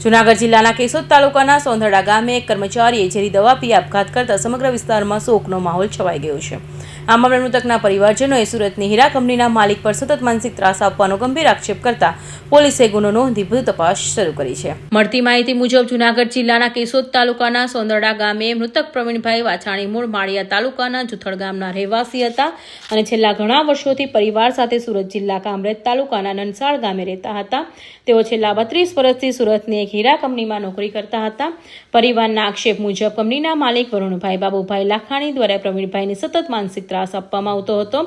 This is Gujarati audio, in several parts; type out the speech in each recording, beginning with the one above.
જૂનાગઢ જિલ્લાના કેશોદ તાલુકાના સોંદરડા ગામે એક કર્મચારીએ ઝેરી દવા પી આપઘાત કરતા સમગ્ર વિસ્તારમાં શોકનો માહોલ છવાઈ ગયો છે। આ મામલે મૃતકના પરિવારજનોએ સુરતની હીરા કંપનીના માલિક પર સતત માનસિક ત્રાસ આપવાનો ગંભીર આક્ષેપ કરતા પોલીસે ગુનો નોંધી વધુ તપાસ શરૂ કરી છે। મળતી માહિતી મુજબ જૂનાગઢ જિલ્લાના કેશોદ તાલુકાના સોંદરડા ગામે મૃતક પ્રવીણભાઈ વાછાણી મૂળ માળિયા તાલુકાના જુથળ ગામના રહેવાસી હતા અને છેલ્લા ઘણા વર્ષોથી પરિવાર સાથે સુરત જિલ્લા કામરેજ તાલુકાના નનસાળ ગામે રહેતા હતા। તેઓ છેલ્લા 32 વર્ષથી સુરતની એક હીરા કંપનીમાં નોકરી કરતા હતા। પરિવારના આક્ષેપ મુજબ કંપનીના માલિક વરુણભાઈ બાબુભાઈ લાખાણી દ્વારા પ્રવીણભાઈને સતત માનસિક ત્રાસ આપવામાં આવતો હતો।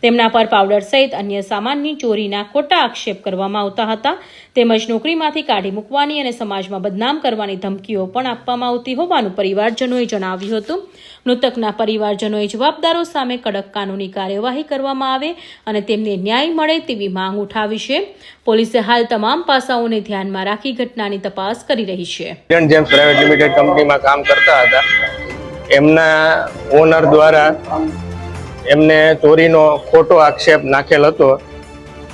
તેમના પર પાવડર સહિત અન્ય સામાનની ચોરીના ખોટા આક્ષેપ કરવામાં આવતા હતા તેમજ નોકરીમાંથી કાઢી મૂકવાની અને સમાજમાં બદનામ કરવાની ધમકીઓ પણ આપવામાં આવતી હોવાનું પરિવારજનોએ જણાવ્યું હતું। મૃતકના પરિવારજનોએ જવાબદારો સામે કડક કાનૂની કાર્યવાહી કરવામાં આવે અને તેમને ન્યાય મળે તેવી માંગ ઉઠાવી છે। પોલીસે હાલ તમામ પાસાઓને ધ્યાનમાં રાખી ઘટનાની તપાસ કરી રહી છે। જેમ્સ પ્રાઇવેટ લિમિટેડ કંપનીમાં કામ કરતા હતા। એમના ઓનર દ્વારા એમને ચોરીનો ખોટો આક્ષેપ નાખેલ હતો,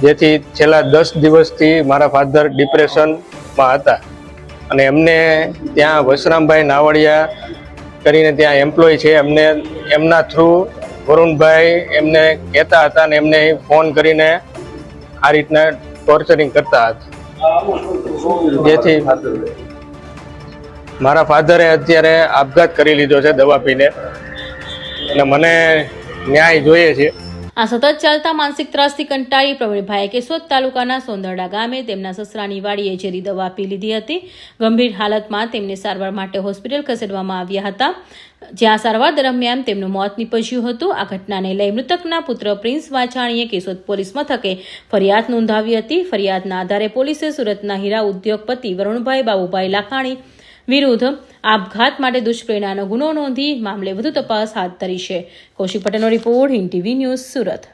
જેથી છેલ્લા 10 દિવસથી મારા ફાધર ડિપ્રેશનમાં હતા અને એમને ત્યાં વસરામભાઈ નાવડિયા કરીને ત્યાં એમ્પ્લોય છે, એમના થ્રુ વરુણભાઈ એમને કહેતા હતા અને એમને ફોન કરીને આ રીતના ટોર્ચરિંગ કરતા હતા, જેથી મારા ફાધરે અત્યારે આપઘાત કરી લીધો છે દવા પીને અને મને ન્યાય જોઈએ છે। આ સતત ચાલતા માનસિક ત્રાસથી કંટાળી પ્રવીણભાઈએ કેશોદ તાલુકાના સોંદરડા ગામે તેમના સસરાની વાડીએ ઝેરી દવા પી લીધી હતી। ગંભીર હાલતમાં તેમને સારવાર માટે હોસ્પિટલ ખસેડવામાં આવ્યા હતા, જ્યાં સારવાર દરમિયાન તેમનું મોત નીપજ્યું હતું। આ ઘટનાને લઈ મૃતકના પુત્ર પ્રિન્સ વાછાણીએ કેશોદ પોલીસ મથકે ફરિયાદ નોંધાવી હતી। ફરિયાદના આધારે પોલીસે સુરતના હીરા ઉદ્યોગપતિ વરુણભાઈ બાબુભાઈ લાખાણી વિરુદ્ધ આપઘાત માટે દુષ્પ્રેરણાનો ગુનો નોંધી મામલે વધુ તપાસ હાથ ધરી છે। કૌશિક પટેલનો report, Hind TV news, Surat.